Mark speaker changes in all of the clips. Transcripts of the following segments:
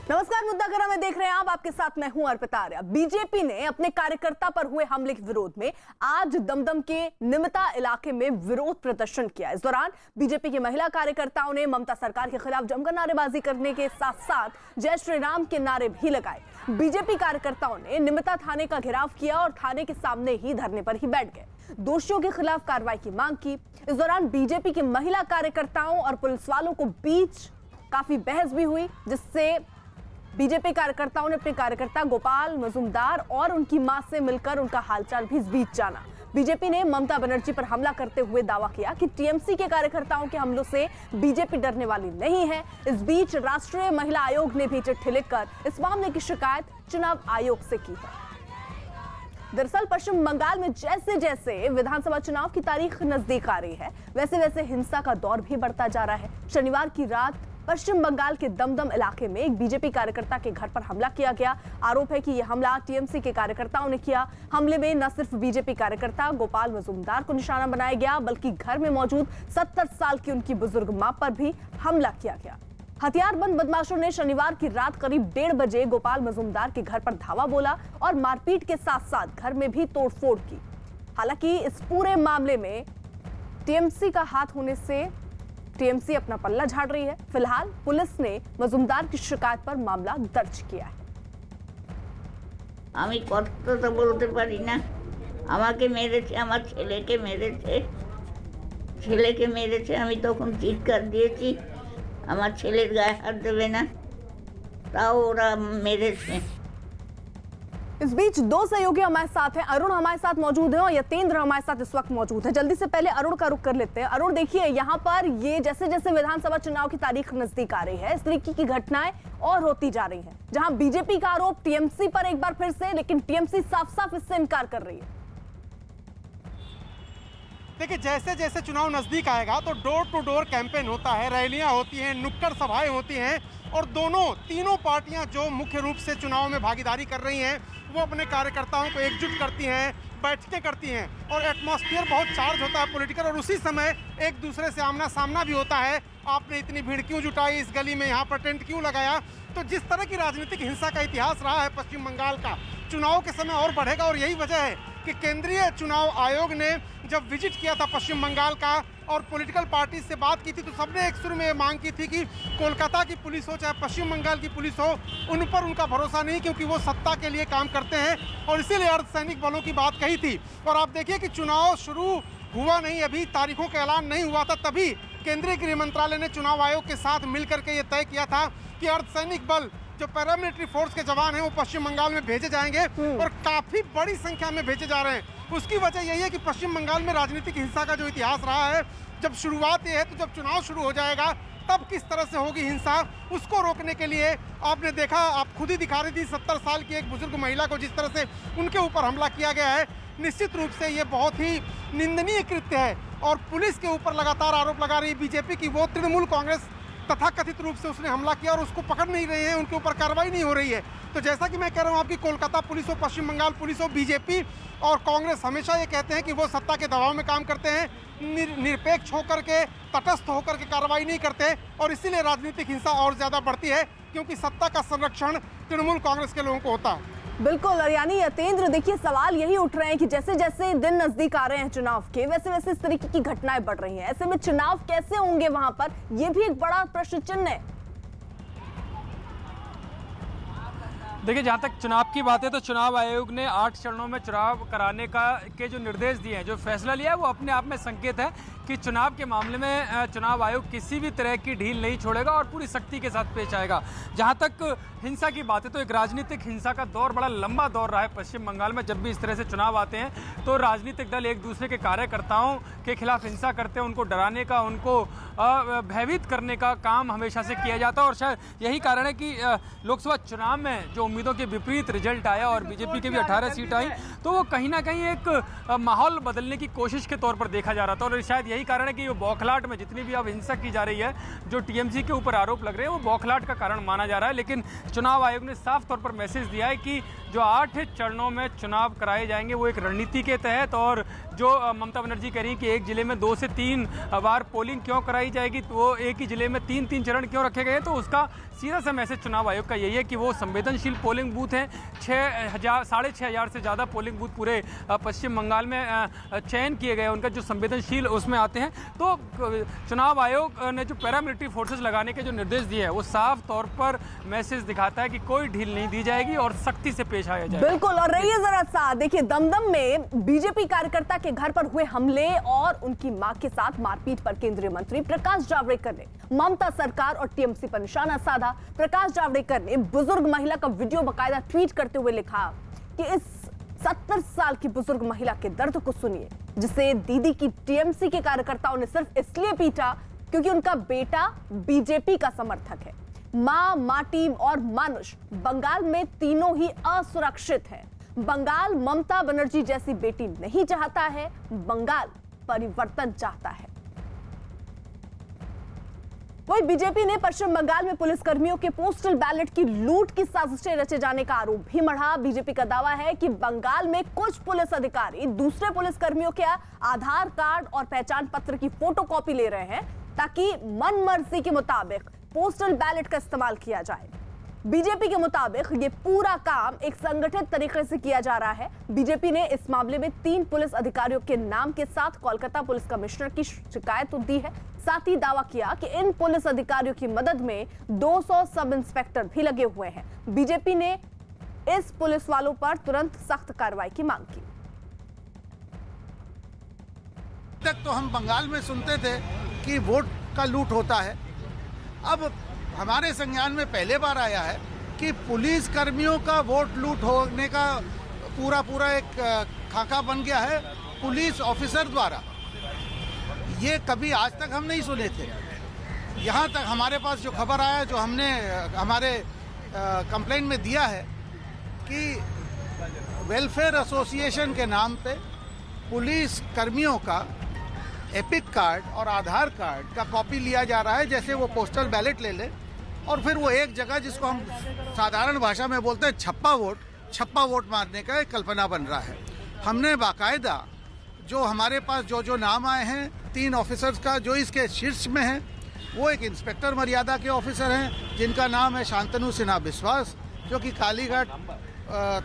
Speaker 1: नमस्कार, मुद्दा में देख रहे हैं आप। आपके साथ मैं हूं अर्पिता आर्या। बीजेपी ने अपने कार्यकर्ता पर हुए हमले के विरोध में आज दमदम के निमिता इलाके में विरोध प्रदर्शन किया। इस दौरान बीजेपी के महिला कार्यकर्ताओं ने ममता सरकार के खिलाफ जमकर नारेबाजी करने के साथ साथ जय श्री राम के नारे भी लगाए। बीजेपी कार्यकर्ताओं ने निमिता थाने का घेराव किया और थाने के सामने ही धरने पर ही बैठ गए। दोषियों के खिलाफ कार्रवाई की मांग की। इस दौरान बीजेपी के महिला कार्यकर्ताओं और पुलिस वालों को बीच काफी बहस भी हुई, जिससे बीजेपी कार्यकर्ताओं ने अपने कार्यकर्ता गोपाल मजूमदार और उनकी मां से मिलकर उनका हालचाल भी इस बीच जाना। बीजेपी ने ममता बनर्जी पर हमला करते हुए दावा किया कि टीएमसी के कार्यकर्ताओं के हमलों से बीजेपी डरने वाली नहीं है। इस बीच राष्ट्रीय महिला आयोग ने भी चिट्ठी लिखकर इस मामले की शिकायत चुनाव आयोग से की है। दरअसल पश्चिम बंगाल में जैसे जैसे विधानसभा चुनाव की तारीख नजदीक आ रही है, वैसे वैसे हिंसा का दौर भी बढ़ता जा रहा है। शनिवार की रात पश्चिम बंगाल के दमदम इलाके में एक बीजेपी कार्यकर्ता के घर पर हमला किया गया। आरोप है कि यह हमला टीएमसी के कार्यकर्ताओं ने किया। हमले में न सिर्फ बीजेपी कार्यकर्ता गोपाल मजूमदार को निशाना बनाया गया, बल्कि घर में मौजूद 70 साल की उनकी बुजुर्ग मां पर भी हमला किया गया। हथियारबंद बदमाशों ने शनिवार की रात करीब 1:30 बजे गोपाल मजूमदार के घर पर धावा बोला और मारपीट के साथ साथ घर में भी तोड़फोड़ की। हालांकि इस पूरे मामले में टीएमसी का हाथ होने से टीएमसी अपना पल्ला झाड़ रही है। फिलहाल पुलिस ने मजूमदार की शिकायत पर मामला दर्ज किया है।
Speaker 2: আমি কথা তো বলতে পারি না। আমাকে মেরেছে, আমার ছেলেকে মেরেছে। আমি তখন চিৎকার দিয়েছি আমার ছেলের গায়ে হাত দেবে না, তাও ওরা মেরেছে।
Speaker 1: इस बीच दो सहयोगी हमारे साथ हैं। अरुण हमारे साथ मौजूद है और यतेंद्र हमारे साथ इस वक्त मौजूद है। जल्दी से पहले अरुण का रुख कर लेते हैं। अरुण, देखिए यहाँ पर ये जैसे जैसे विधानसभा चुनाव की तारीख नजदीक आ रही है, इस तरीके की घटनाएं और होती जा रही हैं, जहां बीजेपी का आरोप टीएमसी पर एक बार फिर से, लेकिन टीएमसी साफ साफ इससे इनकार कर रही है।
Speaker 3: देखिए, जैसे जैसे चुनाव नजदीक आएगा तो डोर टू डोर कैंपेन होता है, रैलियां होती हैं, नुक्कड़ सभाएं होती हैं और तीनों पार्टियां जो मुख्य रूप से चुनाव में भागीदारी कर रही हैं वो अपने कार्यकर्ताओं को एकजुट करती हैं, बैठकें करती हैं और एटमॉस्फेयर बहुत चार्ज होता है पॉलिटिकल, और उसी समय एक दूसरे से आमना सामना भी होता है। आपने इतनी भीड़ क्यों जुटाई, इस गली में यहाँ पर टेंट क्यों लगाया। तो जिस तरह की राजनीतिक हिंसा का इतिहास रहा है पश्चिम बंगाल का, चुनाव के समय और बढ़ेगा। और यही वजह है कि केंद्रीय चुनाव आयोग ने जब विजिट किया था पश्चिम बंगाल का और पॉलिटिकल पार्टी से बात की थी, तो सबने एक शुरू में ये मांग की थी कि कोलकाता की पुलिस हो चाहे पश्चिम बंगाल की पुलिस हो, उन पर उनका भरोसा नहीं, क्योंकि वो सत्ता के लिए काम करते हैं और इसीलिए अर्धसैनिक बलों की बात कही थी। और आप देखिए कि चुनाव शुरू हुआ नहीं, अभी तारीखों का ऐलान नहीं हुआ था, तभी केंद्रीय गृह मंत्रालय ने चुनाव आयोग के साथ मिलकर के ये तय किया था कि अर्धसैनिक बल जो पैरामिलिट्री फोर्स के जवान हैं वो पश्चिम बंगाल में भेजे जाएंगे और काफी बड़ी संख्या में भेजे जा रहे हैं। उसकी वजह यही है कि पश्चिम बंगाल में राजनीतिक हिंसा का जो इतिहास रहा है, जब शुरुआत ये है तो जब चुनाव शुरू हो जाएगा तब किस तरह से होगी हिंसा, उसको रोकने के लिए आपने देखा, आप खुद ही दिखा रही थी 70 साल की एक बुजुर्ग महिला को जिस तरह से उनके ऊपर हमला किया गया है। निश्चित रूप से ये बहुत ही निंदनीय कृत्य है और पुलिस के ऊपर लगातार आरोप लगा रही है बीजेपी की वो तृणमूल कांग्रेस तथाकथित रूप से उसने हमला किया और उसको पकड़ नहीं रहे हैं, उनके ऊपर कार्रवाई नहीं हो रही है। तो जैसा कि मैं कह रहा हूँ, आपकी कोलकाता पुलिस हो, पश्चिम बंगाल पुलिस हो, बीजेपी और कांग्रेस हमेशा ये कहते हैं कि वो सत्ता के दबाव में काम करते हैं, निरपेक्ष होकर के, तटस्थ होकर के कार्रवाई नहीं करते और इसीलिए राजनीतिक हिंसा और ज़्यादा बढ़ती है, क्योंकि सत्ता का संरक्षण तृणमूल कांग्रेस के लोगों को होता है।
Speaker 1: बिल्कुल, और यानी यतेंद्र, देखिए सवाल यही उठ रहे हैं कि जैसे जैसे दिन नजदीक आ रहे हैं चुनाव के, वैसे वैसे इस तरीके की घटनाएं बढ़ रही हैं। ऐसे में चुनाव कैसे होंगे वहां पर, ये भी एक बड़ा प्रश्न चिन्ह है।
Speaker 4: देखिए, जहाँ तक चुनाव की बात है तो चुनाव आयोग ने 8 चरणों में चुनाव कराने के जो निर्देश दिए हैं, जो फैसला लिया है, वो अपने आप में संकेत है कि चुनाव के मामले में चुनाव आयोग किसी भी तरह की ढील नहीं छोड़ेगा और पूरी सख्ती के साथ पेश आएगा। जहाँ तक हिंसा की बात है तो एक राजनीतिक हिंसा का दौर बड़ा लंबा दौर रहा है पश्चिम बंगाल में। जब भी इस तरह से चुनाव आते हैं तो राजनीतिक दल एक दूसरे के कार्यकर्ताओं के खिलाफ हिंसा करते हैं, उनको डराने का, उनको भयभीत करने का काम हमेशा से किया जाता है और शायद यही कारण है कि लोकसभा चुनाव में जो उम्मीदों के विपरीत रिजल्ट आया और बीजेपी के भी 18 सीट आई, तो वो कहीं ना कहीं एक माहौल बदलने की कोशिश के तौर पर देखा जा रहा था। और शायद यही कारण है कि बौखलाहट में जितनी भी अब हिंसा की जा रही है, जो टीएमसी के ऊपर आरोप लग रहे हैं, वो बौखलाहट का कारण माना जा रहा है। लेकिन चुनाव आयोग ने साफ तौर पर मैसेज दिया है कि जो 8 चरणों में चुनाव कराए जाएंगे वो एक रणनीति के तहत, और जो ममता बनर्जी कह रही कि एक जिले में 2 से 3 बार पोलिंग क्यों कराई जाएगी, तो वो एक ही जिले में 3-3 चरण क्यों रखे गए, तो उसका सीधा सा मैसेज चुनाव आयोग का यही है कि वो संवेदनशील पोलिंग बूथ हैं। 6,500 से ज़्यादा पोलिंग बूथ पूरे पश्चिम बंगाल में चयन किए गए, उनका जो संवेदनशील उसमें आते हैं। तो चुनाव आयोग ने जो पैरामिलिट्री फोर्सेस लगाने के जो निर्देश दिए हैं, वो साफ तौर पर मैसेज दिखाता है कि कोई ढील नहीं दी जाएगी और सख्ती से पेश आया जाएगा।
Speaker 1: बिल्कुल। और रहिए जरा साथ, देखिए दमदम में बीजेपी कार्यकर्ता के घर पर हुए हमले और उनकी मां के साथ मारपीट पर केंद्रीय मंत्री प्रकाश जावड़ेकर ने ममता सरकार और टीएमसी पर निशाना साधा। प्रकाश जावड़ेकर ने बुजुर्ग महिला का वीडियो बकायदा ट्वीट करते हुए लिखा कि इस 70 साल की बुजुर्ग महिला के दर्द को सुनिए, जिसे दीदी की टीएमसी के कार्यकर्ताओं ने सिर्फ इसलिए पीटा क्योंकि उनका बेटा बीजेपी का समर्थक है। मां टीम और मानुष बंगाल में तीनों ही असुरक्षित है। बंगाल ममता बनर्जी जैसी बेटी नहीं चाहता है, बंगाल परिवर्तन चाहता है। वहीं बीजेपी ने पश्चिम बंगाल में पुलिस कर्मियों के पोस्टल बैलेट की लूट की साजिशें रचे जाने का आरोप भी मढ़ा। बीजेपी का दावा है कि बंगाल में कुछ पुलिस अधिकारी दूसरे पुलिस कर्मियों के आधार कार्ड और पहचान पत्र की फोटोकॉपी ले रहे हैं ताकि मनमर्जी के मुताबिक पोस्टल बैलेट का इस्तेमाल किया जाए। बीजेपी के मुताबिक ये पूरा काम एक संगठित तरीके से किया जा रहा है। बीजेपी ने इस मामले में 3 पुलिस अधिकारियों के नाम के साथ कोलकाता पुलिस कमिश्नर की शिकायत दी है। साथ ही दावा किया कि इन पुलिस अधिकारियों की मदद में 200 सब इंस्पेक्टर भी लगे हुए हैं। बीजेपी ने इस पुलिस वालों पर तुरंत सख्त कार्रवाई की मांग की।
Speaker 5: तक तो हम बंगाल में सुनते थे कि वोट का लूट होता है। अब हमारे संज्ञान में पहले बार आया है कि पुलिस कर्मियों का वोट लूट होने का पूरा एक खाका बन गया है पुलिस ऑफिसर द्वारा। ये कभी आज तक हम नहीं सुने थे। यहाँ तक हमारे पास जो खबर आया, जो हमने हमारे कंप्लेंट में दिया है कि वेलफेयर एसोसिएशन के नाम पे पुलिस कर्मियों का एपिक कार्ड और आधार कार्ड का कॉपी लिया जा रहा है, जैसे वो पोस्टल बैलेट ले ले और फिर वो एक जगह, जिसको हम साधारण भाषा में बोलते हैं छप्पा वोट मारने का एक कल्पना बन रहा है। हमने बाकायदा जो हमारे पास जो नाम आए हैं 3 ऑफिसर्स का, जो इसके शीर्ष में है, वो एक इंस्पेक्टर मर्यादा के ऑफिसर हैं जिनका नाम है शांतनु सिन्हा बिस्वास, जो कि कालीघाट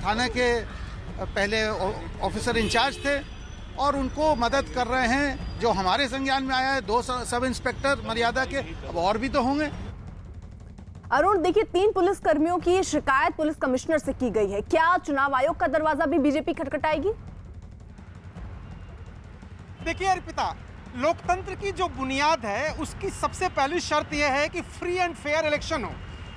Speaker 5: थाने के पहले ऑफिसर इंचार्ज थे और उनको मदद कर रहे हैं। जो हमारे संज्ञान में आया है 2 सब इंस्पेक्टर मर्यादा के, अब और भी तो होंगे।
Speaker 1: अरुण, देखिए 3 पुलिस कर्मियों की शिकायत पुलिस कमिश्नर से की गई है। क्या चुनाव आयोग का दरवाजा भी बीजेपी खटखटाएगी?
Speaker 3: देखिए अर्पिता, लोकतंत्र की जो बुनियाद है उसकी सबसे पहली शर्त यह है कि फ्री एंड फेयर इलेक्शन हो।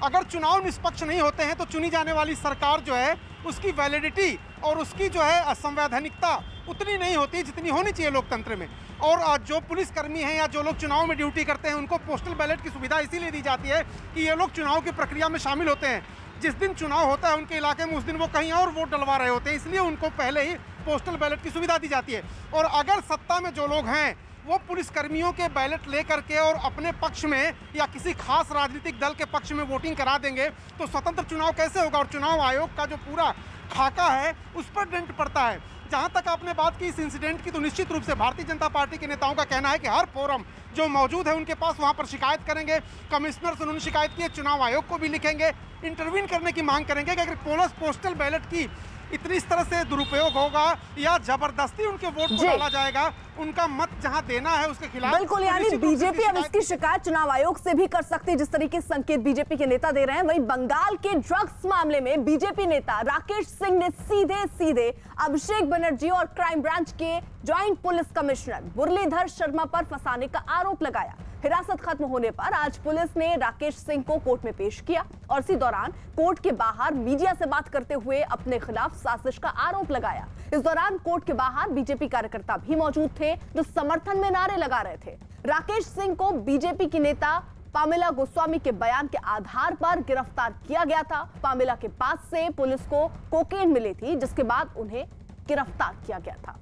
Speaker 3: अगर चुनाव निष्पक्ष नहीं होते हैं तो चुनी जाने वाली सरकार जो है उसकी वैलिडिटी और उसकी जो है संवैधानिकता उतनी नहीं होती जितनी होनी चाहिए लोकतंत्र में। और जो पुलिसकर्मी हैं या जो लोग चुनाव में ड्यूटी करते हैं उनको पोस्टल बैलेट की सुविधा इसीलिए दी जाती है कि ये लोग चुनाव की प्रक्रिया में शामिल होते हैं। जिस दिन चुनाव होता है उनके इलाके में, उस दिन वो कहीं और वोट डलवा रहे होते हैं, इसलिए उनको पहले ही पोस्टल बैलेट की सुविधा दी जाती है। और अगर सत्ता में जो लोग हैं वो पुलिसकर्मियों के बैलेट ले करके और अपने पक्ष में या किसी खास राजनीतिक दल के पक्ष में वोटिंग करा देंगे तो स्वतंत्र चुनाव कैसे होगा? और चुनाव आयोग का जो पूरा खाका है उस पर डेंट पड़ता है। जहां तक आपने बात की इस इंसिडेंट की, तो निश्चित रूप से भारतीय जनता पार्टी के नेताओं का कहना है कि हर फोरम जो मौजूद है उनके पास वहां पर शिकायत करेंगे। कमिश्नर से उन्होंने शिकायत की है, चुनाव आयोग को भी लिखेंगे, इंटरवीन करने की मांग करेंगे कि अगर पोस्टल बैलेट की इतनी इस तरह से दुरुपयोग होगा या जबरदस्ती उनके वोट को डाला जाएगा, उनका मत जहां देना है उसके खिलाफ।
Speaker 1: बिल्कुल, यानी बीजेपी अब इसकी शिकायत चुनाव आयोग से भी कर सकती है, जिस तरीके से संकेत बीजेपी के नेता दे रहे हैं। वहीं बंगाल के ड्रग्स मामले में बीजेपी नेता राकेश सिंह ने सीधे अभिषेक बनर्जी और क्राइम ब्रांच के joint police commissioner Muralidhar Sharma पर फंसाने का आरोप लगाया। हिरासत खत्म होने पर आज पुलिस ने राकेश सिंह को कोर्ट में पेश किया और इसी दौरान कोर्ट के बाहर मीडिया से बात करते हुए अपने खिलाफ साजिश का आरोप लगाया। इस दौरान कोर्ट के बाहर बीजेपी कार्यकर्ता भी मौजूद थे जो समर्थन में नारे लगा रहे थे। राकेश सिंह को बीजेपी की नेता पामेला गोस्वामी के बयान के आधार पर गिरफ्तार किया गया था। पामेला के पास से पुलिस को कोकेन मिली थी, जिसके बाद उन्हें गिरफ्तार किया गया था।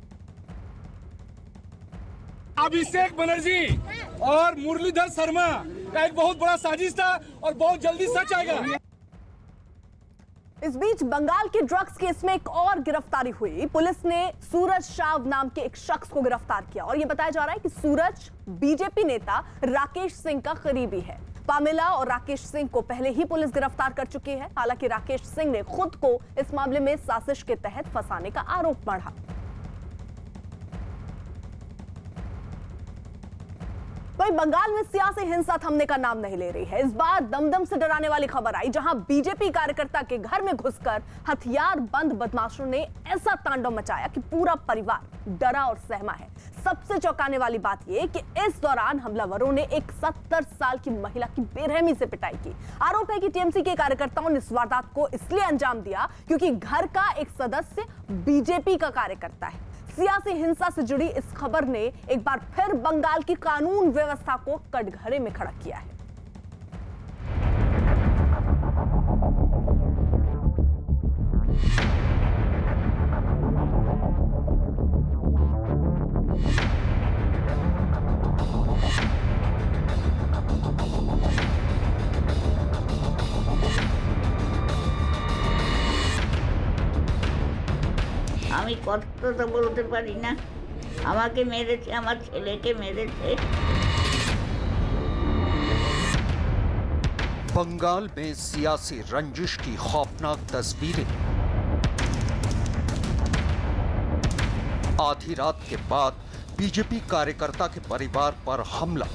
Speaker 6: अभिषेक बनर्जी और मुरलीधर शर्मा का एक बहुत बड़ा साजिश था और बहुत जल्दी सच आएगा।
Speaker 1: इस बीच बंगाल के ड्रग्स केस में एक और गिरफ्तारी हुई। पुलिस ने सूरज शाव नाम के एक शख्स को गिरफ्तार किया और यह बताया जा रहा है कि सूरज बीजेपी नेता राकेश सिंह का करीबी है। पामेला और राकेश सिंह को पहले ही पुलिस गिरफ्तार कर चुकी है। हालांकि राकेश सिंह ने खुद को इस मामले में साजिश के तहत फंसाने का आरोप मढ़ा। वहीं बंगाल में सियासी हिंसा थमने का नाम नहीं ले रही है। इस बार दमदम से डराने वाली खबर आई, जहां बीजेपी कार्यकर्ता के घर में घुसकर हथियार बंद बदमाशों ने ऐसा तांडव मचाया कि पूरा परिवार डरा और सहमा है। सबसे चौंकाने वाली बात यह कि इस दौरान हमलावरों ने एक 70 साल की महिला की बेरहमी से पिटाई की। आरोप है कि टीएमसी के कार्यकर्ताओं ने इस वारदात को इसलिए अंजाम दिया क्योंकि घर का एक सदस्य बीजेपी का कार्यकर्ता है। सियासी हिंसा से जुड़ी इस खबर ने एक बार फिर बंगाल की कानून व्यवस्था को कटघरे में खड़ा किया है।
Speaker 2: আমি কত তো বলতে পারি না, আমাকে মেরেছে, আমার ছেলেকে মেরেছে।
Speaker 7: बंगाल में सियासी रंजिश की खौफनाक तस्वीरें। आधी रात के बाद बीजेपी कार्यकर्ता के परिवार पर हमला।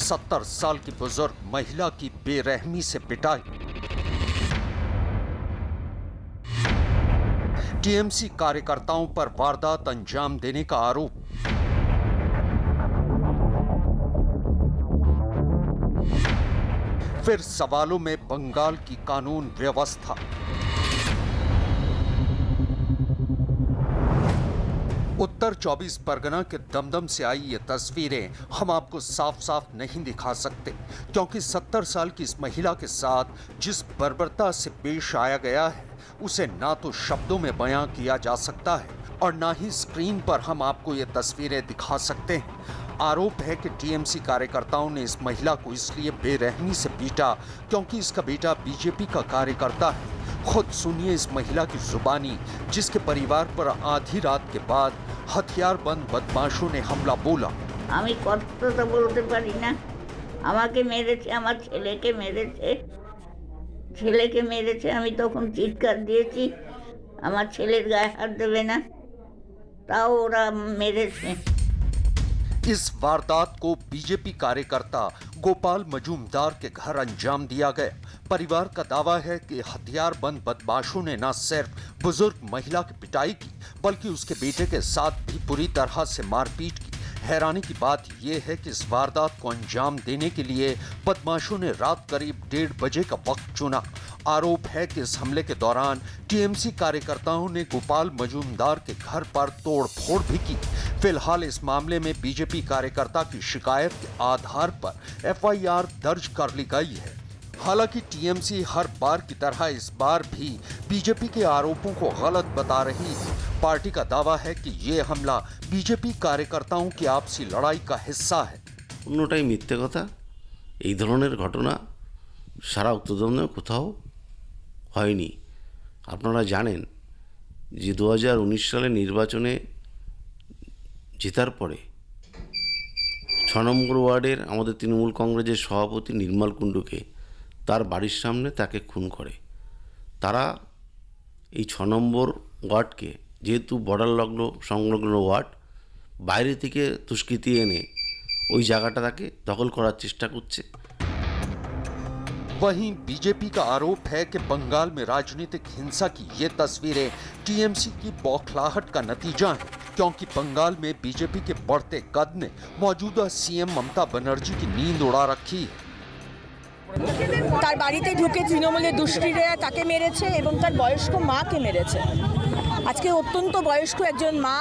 Speaker 7: 70 साल की बुजुर्ग महिला की बेरहमी से पिटाई। टीएमसी कार्यकर्ताओं पर वारदात अंजाम देने का आरोप। फिर सवालों में बंगाल की कानून व्यवस्था। उत्तर 24 परगना के दमदम से आई ये तस्वीरें हम आपको साफ साफ नहीं दिखा सकते, क्योंकि 70 साल की इस महिला के साथ जिस बर्बरता से पेश आया गया है उसे ना तो शब्दों में बयां किया जा सकता है और ना ही स्क्रीन पर हम आपको ये तस्वीरें दिखा सकते हैं। आरोप है कि टीएमसी कार्यकर्ताओं ने इस महिला को इसलिए बेरहमी से पीटा क्योंकि इसका बेटा बीजेपी का कार्यकर्ता है। खुद सुनिए इस महिला की जुबानी, जिसके परिवार पर आधी रात के बाद हथियारबंद बदमाशों ने हमला बोला।
Speaker 2: আমি কত তো বলতে পারি না, আমাকে মেরেছে, আমার ছেলেকে মেরেছে। ছেলেকে মেরেছে, আমি তখন চিৎকার দিয়েছি আমার ছেলের গায়ে হাত দেবে না, তাও ওরা মেরেছে।
Speaker 7: इस वारदात को बीजेपी कार्यकर्ता गोपाल मजूमदार के घर अंजाम दिया गया। परिवार का दावा है कि हथियारबंद बदमाशों ने न सिर्फ बुजुर्ग महिला की पिटाई की, बल्कि उसके बेटे के साथ भी बुरी तरह से मारपीट की। हैरानी की बात यह है कि इस वारदात को अंजाम देने के लिए बदमाशों ने रात करीब 1:30 बजे का वक्त चुना। आरोप है कि इस हमले के दौरान टीएमसी कार्यकर्ताओं ने गोपाल मजूमदार के घर पर तोड़फोड़ भी की। फिलहाल इस मामले में बीजेपी कार्यकर्ता की शिकायत के आधार पर एफआईआर दर्ज कर ली गई है। हालांकि टीएमसी हर बार की तरह इस बार भी बीजेपी के आरोपों को गलत बता रही है। पार्टी का दावा है कि ये हमला बीजेपी कार्यकर्ताओं की आपसी लड़ाई का हिस्सा है।
Speaker 8: অন্যটাই মিথ্যে কথা। এই ধরনের ঘটনা সারা উত্তরদমে কোথাও হয়নি। আপনারা জানেন যে 2019 সালে নির্বাচনে জেতার পরে 6 নম্বর ওয়ার্ডের আমাদের তৃণমূল কংগ্রেসের সভাপতি নির্মল কুণ্ডুকে তার বাড়ির সামনে তাকে খুন করে। তারা এই 6 নম্বর ওয়ার্ডকে, যেহেতু বর্ডার সংলগ্ন ওয়ার্ড, বাইরে থেকে দুষ্কৃতী এনে ওই জায়গাটা তাকে দখল করার চেষ্টা করছে।
Speaker 7: वहीं बीजेपी का आरोप है कि बंगाल में राजनीतिक हिंसा की ये तस्वीरें टीएमसी की बौखलाहट का नतीजा है, क्योंकि बंगाल में बीजेपी के बढ़ते कद ने मौजूदा सीएम ममता बनर्जी की नींद उड़ा रखी है।
Speaker 9: তার বাড়িতে ঢুকে তৃণমূলের দুষ্কৃতীরা তাকে মেরেছে এবং তার বয়স্ক মাকে মেরেছে। আজকে অত্যন্ত বয়স্ক একজন মা,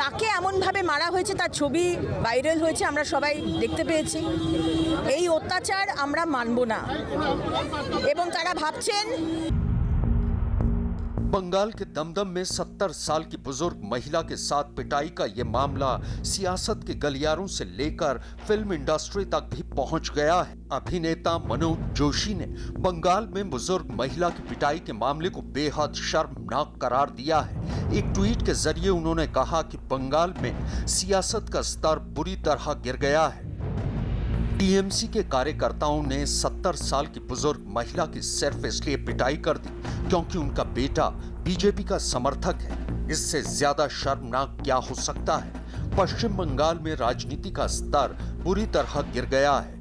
Speaker 9: তাকে এমনভাবে মারা হয়েছে, তার ছবি ভাইরাল হয়েছে, আমরা সবাই দেখতে পেয়েছি। এই অত্যাচার আমরা মানব না। এবং তারা ভাবছেন
Speaker 7: बंगाल के दमदम में 70 साल की बुजुर्ग महिला के साथ पिटाई का ये मामला सियासत के गलियारों से लेकर फिल्म इंडस्ट्री तक भी पहुंच गया है। अभिनेता मनोज जोशी ने बंगाल में बुजुर्ग महिला की पिटाई के मामले को बेहद शर्मनाक करार दिया है। एक ट्वीट के जरिए उन्होंने कहा कि बंगाल में सियासत का स्तर बुरी तरह गिर गया है। टीएमसी के कार्यकर्ताओं ने 70 साल की बुजुर्ग महिला की सिर्फ इसलिए पिटाई कर दी क्योंकि उनका बेटा बीजेपी का समर्थक है। इससे ज्यादा शर्मनाक क्या हो सकता है। पश्चिम बंगाल में राजनीति का स्तर बुरी तरह गिर गया है।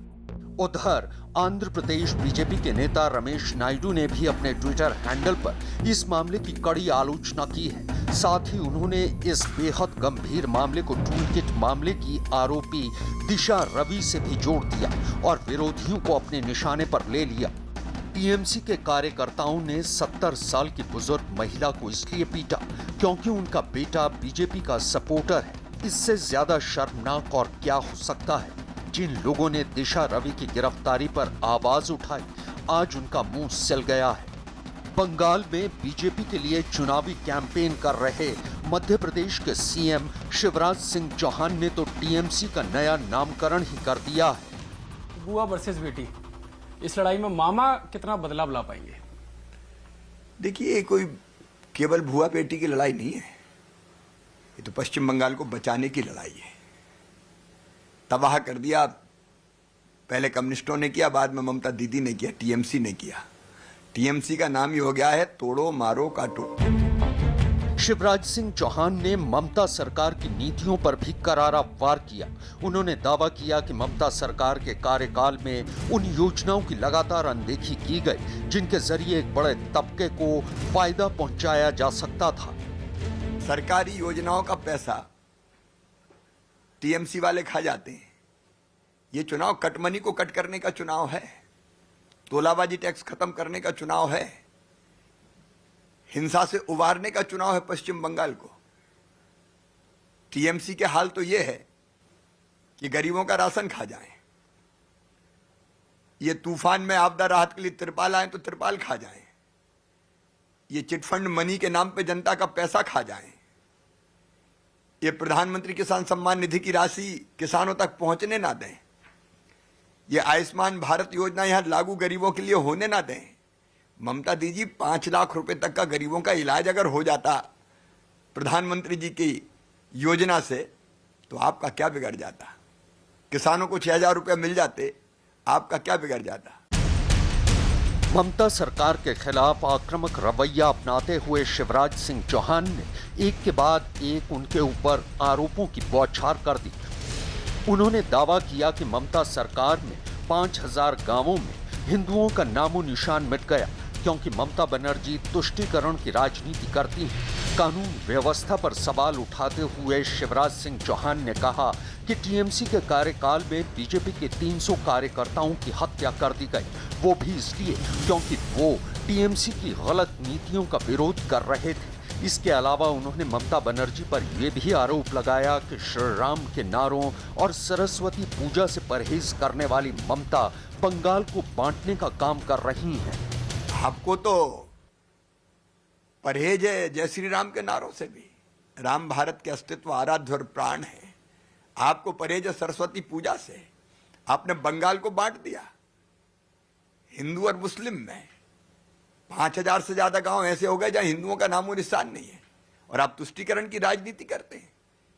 Speaker 7: उधर आंध्र प्रदेश बीजेपी के नेता रमेश नायडू ने भी अपने ट्विटर हैंडल पर इस मामले की कड़ी आलोचना की है। साथ ही उन्होंने इस बेहद गंभीर मामले को टूलकिट मामले की आरोपी दिशा रवि से भी जोड़ दिया और विरोधियों को अपने निशाने पर ले लिया। टीएमसी के कार्यकर्ताओं ने 70 साल की बुजुर्ग महिला को इसलिए पीटा क्योंकि उनका बेटा बीजेपी का सपोर्टर है। इससे ज्यादा शर्मनाक और क्या हो सकता है। जिन लोगों ने दिशा रवि की गिरफ्तारी पर आवाज उठाई, आज उनका मुंह सिल गया है। बंगाल में बीजेपी के लिए चुनावी कैंपेन कर रहे मध्य प्रदेश के सीएम शिवराज सिंह चौहान ने तो टीएमसी का नया नामकरण ही कर दिया है।
Speaker 4: बुआ वर्सेस बेटी, इस लड़ाई में मामा कितना बदलाव ला पाएंगे?
Speaker 10: देखिए, ये कोई केवल भुआ बेटी की लड़ाई नहीं है, ये तो पश्चिम बंगाल को बचाने की लड़ाई है। तबाह कर दिया, पहले कम्युनिस्टों ने किया, बाद में ममता दीदी ने किया, टीएमसी ने किया। टीएमसी का नाम ही हो गया है तोड़ो मारो काटो।
Speaker 7: शिवराज सिंह चौहान ने ममता सरकार की नीतियों पर भी करारा वार किया। उन्होंने दावा किया कि ममता सरकार के कार्यकाल में उन योजनाओं की लगातार अनदेखी की गई जिनके जरिए एक बड़े तबके को फायदा पहुंचाया जा सकता था।
Speaker 10: सरकारी योजनाओं का पैसा टीएमसी वाले खा जाते हैं। ये चुनाव कटमनी को कट करने का चुनाव है, तोलाबाजी टैक्स खत्म करने का चुनाव है, हिंसा से उबारने का चुनाव है पश्चिम बंगाल को। टीएमसी के हाल तो ये है कि गरीबों का राशन खा जाएं, ये तूफान में आपदा राहत के लिए तिरपाल आए तो तिरपाल खा जाएं, ये चिटफंड मनी के नाम पे जनता का पैसा खा जाएं, ये प्रधानमंत्री किसान सम्मान निधि की राशि किसानों तक पहुंचने ना दें, ये आयुष्मान भारत योजना यहां लागू गरीबों के लिए होने ना दें। ममता दीदी 5 लाख रुपए तक का गरीबों का इलाज अगर हो जाता प्रधानमंत्री जी की योजना से तो आपका क्या बिगड़ जाता। किसानों को 6,000 रुपए मिल जाते, आपका क्या बिगड़ जाता।
Speaker 7: ममता सरकार के खिलाफ आक्रामक रवैया अपनाते हुए शिवराज सिंह चौहान ने एक के बाद एक उनके ऊपर आरोपों की बौछार कर दी। उन्होंने दावा किया कि ममता सरकार में 5,000 गांवों में हिंदुओं का नामो निशान मिट गया क्योंकि ममता बनर्जी तुष्टीकरण की राजनीति करती हैं। कानून व्यवस्था पर सवाल उठाते हुए शिवराज सिंह चौहान ने कहा कि टीएमसी के कार्यकाल में बीजेपी के 300 कार्यकर्ताओं की हत्या कर दी गई, वो भी इसलिए क्योंकि वो टीएमसी की गलत नीतियों का विरोध कर रहे थे। इसके अलावा उन्होंने ममता बनर्जी पर यह भी आरोप लगाया कि श्री राम के नारों और सरस्वती पूजा से परहेज करने वाली ममता बंगाल को बांटने का काम कर रही हैं।
Speaker 10: आपको तो परहेज है जय श्री राम के नारों से भी। राम भारत के अस्तित्व आराध्य और प्राण है। आपको परहेज है सरस्वती पूजा से। आपने बंगाल को बांट दिया हिंदू और मुस्लिम में। 5,000 से ज्यादा गांव ऐसे हो गए जहां हिंदुओं का नामो निशान नहीं है और आप तुष्टीकरण की राजनीति करते हैं।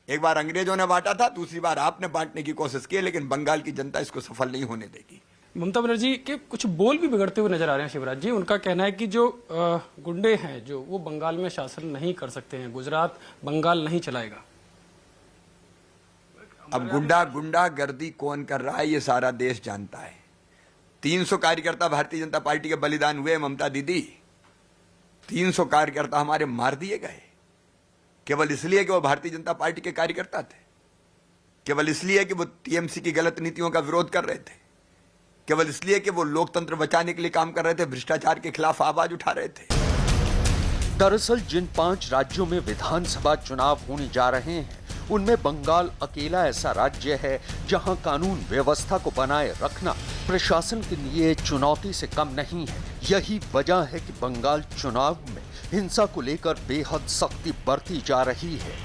Speaker 10: एक बार अंग्रेजों ने बांटा था, दूसरी बार आपने बांटने की कोशिश की, लेकिन बंगाल की जनता इसको सफल नहीं होने देगी।
Speaker 4: ममता बनर्जी के कुछ बोल भी बिगड़ते हुए नजर आ रहे हैं शिवराज जी। उनका कहना है कि जो गुंडे हैं जो वो बंगाल में शासन नहीं कर सकते हैं, गुजरात बंगाल नहीं चलाएगा।
Speaker 10: अब गुंडा गर्दी कौन कर रहा है ये सारा देश जानता है। 300 कार्यकर्ता भारतीय जनता पार्टी के बलिदान हुए। ममता दीदी, 300 कार्यकर्ता हमारे मार दिए गए केवल इसलिए कि वो भारतीय जनता पार्टी के कार्यकर्ता थे, केवल इसलिए कि वो टीएमसी की गलत नीतियों का विरोध कर रहे थे, केवल इसलिए कि वो लोकतंत्र बचाने के लिए काम कर रहे थे, भ्रष्टाचार के खिलाफ आवाज उठा रहे थे।
Speaker 7: दरअसल जिन 5 राज्यों में विधानसभा चुनाव होने जा रहे हैं, उनमें बंगाल अकेला ऐसा राज्य है जहां कानून व्यवस्था को बनाए रखना प्रशासन के लिए चुनौती से कम नहीं है। यही वजह है कि बंगाल चुनाव में हिंसा को लेकर बेहद सख्ती बरती जा रही है।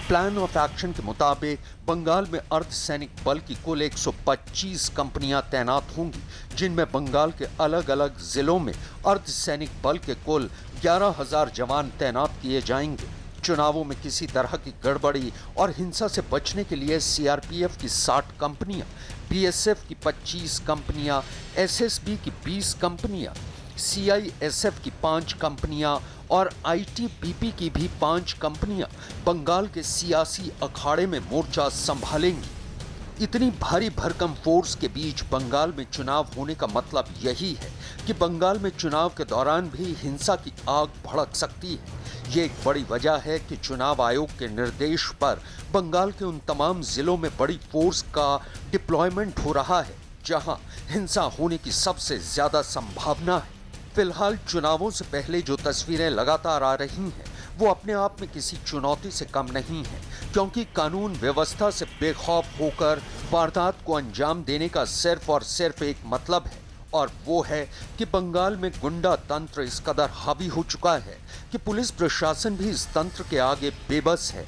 Speaker 7: प्लान ऑफ एक्शन के मुताबिक बंगाल में अर्धसैनिक बल की कुल 125 कंपनियां तैनात होंगी, जिनमें बंगाल के अलग अलग जिलों में अर्धसैनिक बल के कुल 11,000 जवान तैनात किए जाएंगे। चुनावों में किसी तरह की गड़बड़ी और हिंसा से बचने के लिए सीआरपीएफ की 60 कंपनियां, बीएसएफ की 25 कंपनियां, एसएसबी की 20 कंपनियां, सीआईएसएफ की 5 कंपनियां और आईटीबीपी की भी 5 कंपनियां बंगाल के सियासी अखाड़े में मोर्चा संभालेंगी। इतनी भारी भरकम फोर्स के बीच बंगाल में चुनाव होने का मतलब यही है कि बंगाल में चुनाव के दौरान भी हिंसा की आग भड़क सकती है। ये एक बड़ी वजह है कि चुनाव आयोग के निर्देश पर बंगाल के उन तमाम जिलों में बड़ी फोर्स का डिप्लॉयमेंट हो रहा है जहां हिंसा होने की सबसे ज्यादा संभावना है। फिलहाल चुनावों से पहले जो तस्वीरें लगातार आ रही हैं, वो अपने आप में किसी चुनौती से कम नहीं है, क्योंकि कानून व्यवस्था से बेखौफ होकर वारदात को अंजाम देने का सिर्फ और सिर्फ एक मतलब है, और वो है कि बंगाल में गुंडा तंत्र इस कदर हावी हो चुका है कि पुलिस प्रशासन भी इस तंत्र के आगे बेबस है।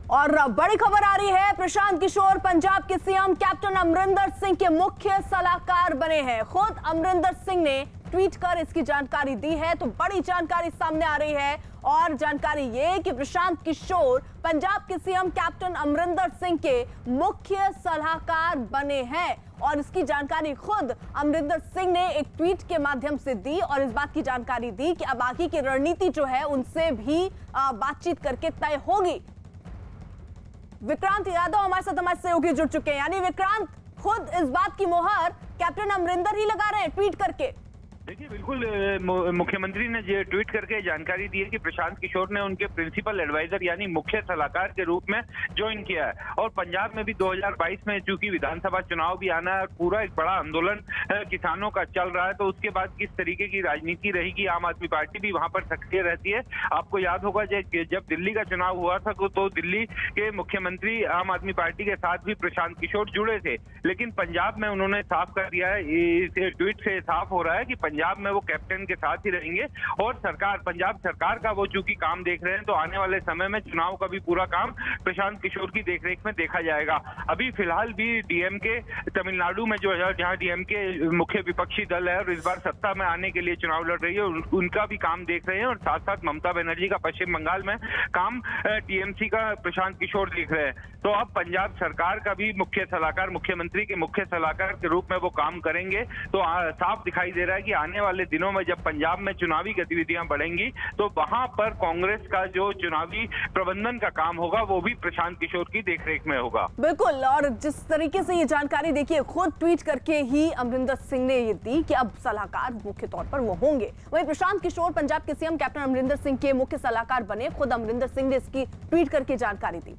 Speaker 1: और बड़ी खबर आ रही है, प्रशांत किशोर पंजाब के सीएम कैप्टन अमरिंदर सिंह के मुख्य सलाहकार बने हैं। खुद अमरिंदर सिंह ने ट्वीट कर इसकी जानकारी दी है, तो बड़ी जानकारी सामने आ रही है। और जानकारी ये कि प्रशांत किशोर पंजाब के सीएम कैप्टन अमरिंदर सिंह के मुख्य सलाहकार बने हैं, और इसकी जानकारी खुद अमरिंदर सिंह ने एक ट्वीट के माध्यम से दी, और इस बात की जानकारी दी कि अब आगे की रणनीति जो है उनसे भी बातचीत करके तय होगी। विक्रांत यादव हमारे साथ हमारे सहयोगी जुड़ चुके हैं। यानी विक्रांत, खुद इस बात की मोहर कैप्टन अमरिंदर ही लगा रहे हैं ट्वीट करके।
Speaker 11: देखिए, बिल्कुल मुख्यमंत्री ने ये ट्वीट करके जानकारी दी है कि प्रशांत किशोर ने उनके प्रिंसिपल एडवाइजर यानी मुख्य सलाहकार के रूप में ज्वाइन किया है। और पंजाब में भी 2022 में चूंकि विधानसभा चुनाव भी आना है, पूरा एक बड़ा आंदोलन किसानों का चल रहा है, तो उसके बाद किस तरीके की राजनीति रहेगी, आम आदमी पार्टी भी वहां पर सक्रिय रहती है। आपको याद होगा जब दिल्ली का चुनाव हुआ था तो दिल्ली के मुख्यमंत्री आम आदमी पार्टी के साथ भी प्रशांत किशोर जुड़े थे, लेकिन पंजाब में उन्होंने साफ कर दिया है, इस ट्वीट से साफ हो रहा है कि पंजाब में वो कैप्टन के साथ ही रहेंगे। और सरकार, पंजाब सरकार का वो चूंकि काम देख रहे हैं, तो आने वाले समय में चुनाव का भी पूरा काम प्रशांत किशोर की देखरेख में देखा जाएगा। अभी फिलहाल भी डीएमके तमिलनाडु में जो है, जहां डीएमके मुख्य विपक्षी दल है और इस बार सत्ता में आने के लिए चुनाव लड़ रही है, उनका भी काम देख रहे हैं। और साथ साथ ममता बनर्जी का पश्चिम बंगाल में काम टीएमसी का प्रशांत किशोर देख रहे हैं। तो अब पंजाब सरकार का भी मुख्य सलाहकार, मुख्यमंत्री के मुख्य सलाहकार के रूप में वो काम करेंगे। तो साफ दिखाई दे रहा है कि आने वाले दिनों में जब पंजाब में चुनावी गतिविधियां बढ़ेंगी, तो वहां पर कांग्रेस का जो चुनावी प्रबंधन का काम होगा वो भी प्रशांत किशोर की देखरेख में होगा।
Speaker 1: बिल्कुल, और जिस तरीके से ये जानकारी देखिए खुद ट्वीट करके ही अमरिंदर सिंह ने ये दी कि अब सलाहकार मुख्य तौर पर वो होंगे। वहीं प्रशांत किशोर पंजाब के सीएम कैप्टन अमरिंदर सिंह के मुख्य सलाहकार बने। खुद अमरिंदर सिंह ने इसकी ट्वीट करके जानकारी दी।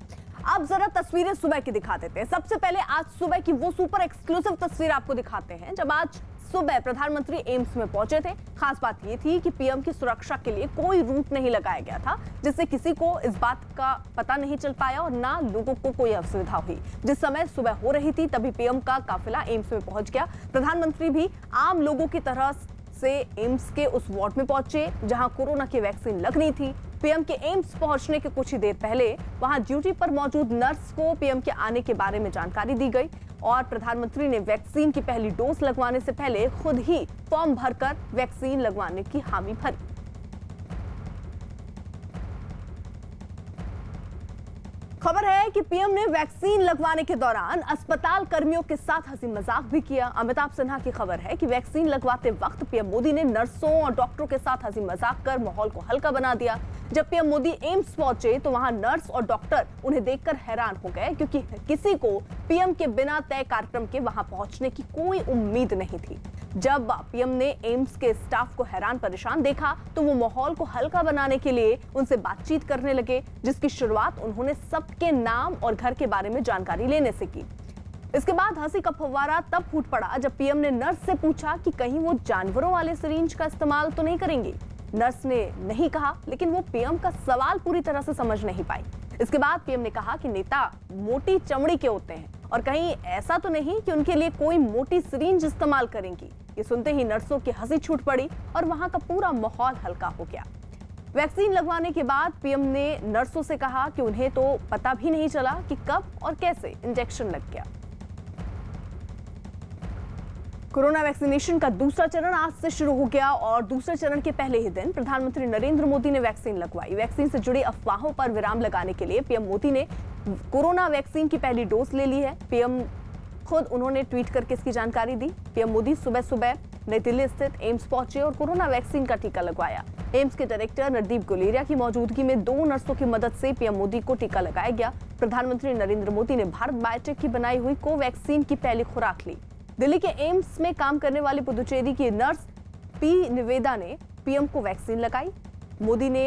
Speaker 1: अब जरा तस्वीरें सुबह की दिखा देते हैं। सबसे पहले आज सुबह की वो सुपर एक्सक्लूसिव तस्वीर आपको दिखाते हैं, जब आज सुबह प्रधानमंत्री एम्स में पहुंचे थे। खास बात यह थी कि पीएम की सुरक्षा के लिए कोई रूट नहीं लगाया गया था, जिससे किसी को इस बात का पता नहीं चल पाया और ना लोगों को कोई असुविधा हुई। जिस समय सुबह हो रही थी तभी पीएम का काफिला एम्स में पहुंच गया। प्रधानमंत्री भी आम लोगों की तरह से एम्स के उस वार्ड में पहुंचे जहां कोरोना की वैक्सीन लगनी थी। पीएम के एम्स पहुंचने के कुछ ही देर पहले वहां ड्यूटी पर मौजूद नर्स को पीएम के आने के बारे में जानकारी दी गई, और प्रधानमंत्री ने वैक्सीन की पहली डोज लगवाने से पहले खुद ही फॉर्म भरकर वैक्सीन लगवाने की हामी भरी। खबर है कि पीएम ने वैक्सीन लगवाने के दौरान अस्पताल कर्मियों के साथ हंसी मजाक भी किया। अमिताभ सिन्हा की खबर है कि वैक्सीन लगवाते वक्त पीएम मोदी ने नर्सों और डॉक्टरों के साथ हंसी मजाक कर माहौल को हल्का बना दिया। जब पीएम मोदी एम्स पहुंचे तो वहां नर्स और डॉक्टर उन्हें देखकर हैरान हो गए, क्योंकि किसी को पीएम के बिना तय कार्यक्रम के वहां पहुंचने की कोई उम्मीद नहीं थी। जब पीएम ने एम्स के स्टाफ को हैरान परेशान देखा तो वो माहौल को हल्का बनाने के लिए उनसे बातचीत करने लगे, जिसकी शुरुआत उन्होंने सबके नाम और घर के बारे में जानकारी लेने से की। इसके बाद हंसी का फव्वारा तब फूट पड़ा जब पीएम ने नर्स से पूछा कि कहीं वो जानवरों वाले सिरिंज का इस्तेमाल तो नहीं करेंगी। नर्स ने नहीं कहा, लेकिन वो पीएम का सवाल पूरी तरह से समझ नहीं पाई। इसके बाद पीएम ने कहा कि नेता मोटी चमड़ी के होते हैं और कहीं ऐसा तो नहीं कि उनके लिए कोई मोटी सिरिंज इस्तेमाल करेंगी। ये सुनते ही नर्सों की हंसी छूट पड़ी और वहां का पूरा माहौल हल्का हो गया। वैक्सीन लगवाने के बाद पीएम ने नर्सों से कहा कि उन्हें तो पता भी नहीं चला कि कब और कैसे इंजेक्शन लग गया। कोरोना वैक्सीनेशन का दूसरा चरण आज से शुरू हो गया और दूसरे चरण के पहले ही दिन प्रधानमंत्री नरेंद्र मोदी ने वैक्सीन लगवाई। वैक्सीन से जुड़ी अफवाहों पर विराम लगाने के लिए पीएम मोदी ने कोरोना वैक्सीन की पहली डोज ले ली है। पीएम खुद उन्होंने ट्वीट करके इसकी जानकारी दी। पीएम मोदी सुबह सुबह नई दिल्ली स्थित एम्स पहुंचे और कोरोना वैक्सीन का टीका लगवाया। एम्स के डायरेक्टर नरदीप गुलेरिया की मौजूदगी में 2 नर्सों की मदद से पीएम मोदी को टीका लगाया गया। प्रधानमंत्री नरेंद्र मोदी ने भारत बायोटेक की बनाई हुई कोवैक्सीन की पहली खुराक ली। दिल्ली के एम्स में काम करने वाली पुदुचेरी की नर्स पी निवेदा ने पीएम को वैक्सीन लगाई। मोदी ने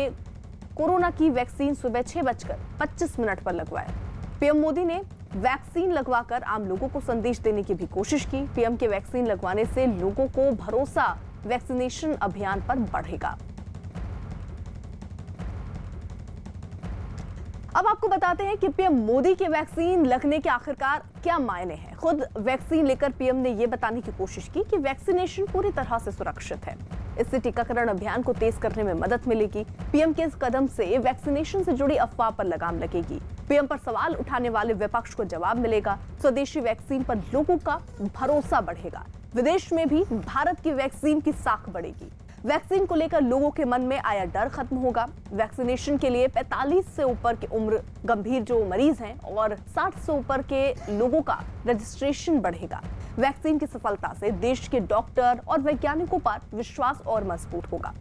Speaker 1: कोरोना की वैक्सीन सुबह 6:25 पर लगवाया। पीएम मोदी ने वैक्सीन लगवाकर आम लोगों को संदेश देने की भी कोशिश की। पीएम के वैक्सीन लगवाने से लोगों को भरोसा वैक्सीनेशन अभियान पर बढ़ेगा। अब आपको बताते हैं कि पीएम मोदी के वैक्सीन लगने के आखिरकार क्या मायने हैं। खुद वैक्सीन लेकर पीएम ने यह बताने की कोशिश की कि वैक्सीनेशन पूरी तरह से सुरक्षित है। इससे टीकाकरण अभियान को तेज करने में मदद मिलेगी। पीएम के इस कदम से वैक्सीनेशन से जुड़ी अफवाह पर लगाम लगेगी। पीएम पर सवाल उठाने वाले विपक्ष को जवाब मिलेगा। स्वदेशी वैक्सीन पर लोगों का भरोसा बढ़ेगा। विदेश में भी भारत की वैक्सीन की साख बढ़ेगी। वैक्सीन को लेकर लोगों के मन में आया डर खत्म होगा। वैक्सीनेशन के लिए 45 से ऊपर की उम्र गंभीर जो मरीज हैं और 60 से ऊपर के लोगों का रजिस्ट्रेशन बढ़ेगा। वैक्सीन की सफलता से देश के डॉक्टर और वैज्ञानिकों पर विश्वास और मजबूत होगा।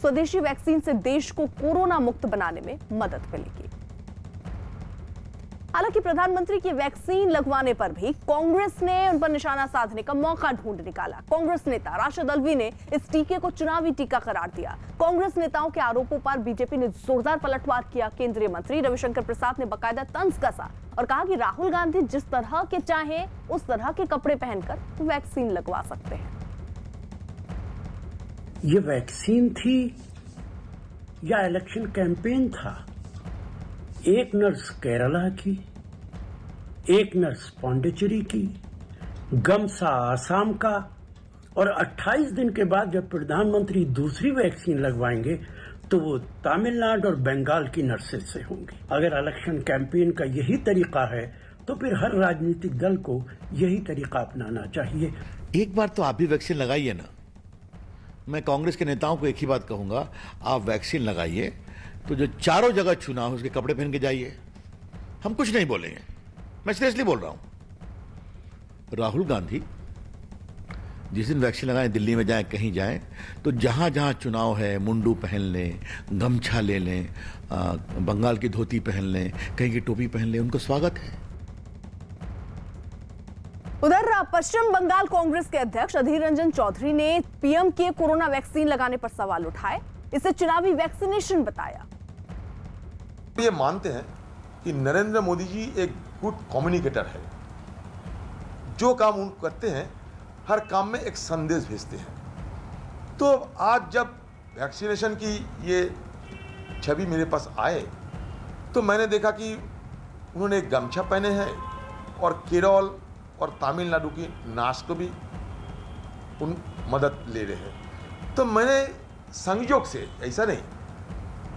Speaker 1: स्वदेशी वैक्सीन से देश को कोरोना मुक्त बनाने में मदद मिलेगी। हालांकि प्रधानमंत्री की वैक्सीन लगवाने पर भी कांग्रेस ने उन पर निशाना साधने का मौका ढूंढ निकाला। कांग्रेस नेता राशिद अल्वी ने इस टीके को चुनावी टीका करार दिया। कांग्रेस नेताओं के आरोपों पर बीजेपी ने जोरदार पलटवार किया। केंद्रीय मंत्री रविशंकर प्रसाद ने बाकायदा तंज कसा और कहा कि राहुल गांधी जिस तरह के चाहें उस तरह के कपड़े पहनकर वैक्सीन लगवा सकते हैं।
Speaker 12: ये वैक्सीन थी या इलेक्शन कैंपेन था? एक नर्स केरला की, एक नर्स पांडिचेरी की, गमसा आसाम का, और 28 दिन के बाद जब प्रधानमंत्री दूसरी वैक्सीन लगवाएंगे तो वो तमिलनाडु और बंगाल की नर्सेज से होंगी। अगर इलेक्शन कैंपेन का यही तरीका है तो फिर हर राजनीतिक दल को यही तरीका अपनाना चाहिए।
Speaker 13: एक बार तो आप भी वैक्सीन लगाइए ना। मैं कांग्रेस के नेताओं को एक ही बात कहूंगा, आप वैक्सीन लगाइए तो जो चारों जगह चुनाव उसके कपड़े पहन के जाइए। हम कुछ नहीं बोलेंगे, मैं सीरियसली बोल रहा हूं। राहुल गांधी जिस दिन वैक्सीन लगाएं, दिल्ली में जाएं, कहीं जाएं, तो जहां जहां चुनाव है मुंडू पहन लें, गमछा ले लें, बंगाल की धोती पहन लें, कहीं की टोपी पहन लें, उनको स्वागत है।
Speaker 1: उधर पश्चिम बंगाल कांग्रेस के अध्यक्ष अधीर रंजन चौधरी ने पीएम के कोरोना वैक्सीन लगाने पर सवाल उठाए। इसे चुनावी वैक्सीनेशन बताया।
Speaker 14: ये मानते हैं कि नरेंद्र मोदी जी एक गुड कम्युनिकेटर है। जो काम उन करते हैं हर काम में एक संदेश भेजते हैं। तो आज जब वैक्सीनेशन की ये छवि मेरे पास आए तो मैंने देखा कि उन्होंने एक गमछा पहने हैं और केरल और तमिलनाडु की नाच को भी उन मदद ले रहे हैं। तो मैंने संयोग से, ऐसा नहीं,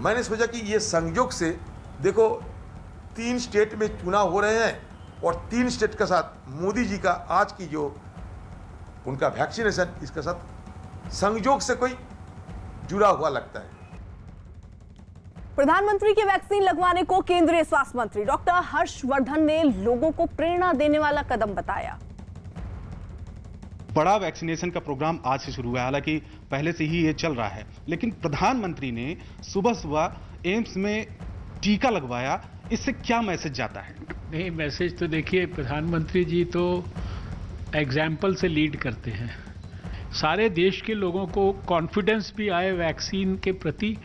Speaker 14: मैंने सोचा कि ये संयोग से देखो 3 स्टेट में चुनाव हो रहे हैं और 3 स्टेट के साथ मोदी जी का आज की जो उनका वैक्सीनेशन इसके साथ संयोग से कोई जुड़ा हुआ लगता है।
Speaker 1: प्रधानमंत्री की वैक्सीन लगवाने को केंद्रीय स्वास्थ्य मंत्री डॉक्टर हर्षवर्धन ने लोगों को प्रेरणा देने वाला कदम बताया।
Speaker 3: बड़ा वैक्सीनेशन का प्रोग्राम आज से शुरू हुआ है। हालांकि पहले से ही ये चल रहा है, लेकिन प्रधानमंत्री ने सुबह सुबह एम्स में टीका लगवाया। इससे क्या मैसेज जाता है?
Speaker 15: नहीं, मैसेज तो देखिए, प्रधानमंत्री जी तो एग्जाम्पल से लीड करते हैं। सारे देश के लोगों को कॉन्फिडेंस भी आए वैक्सीन के प्रति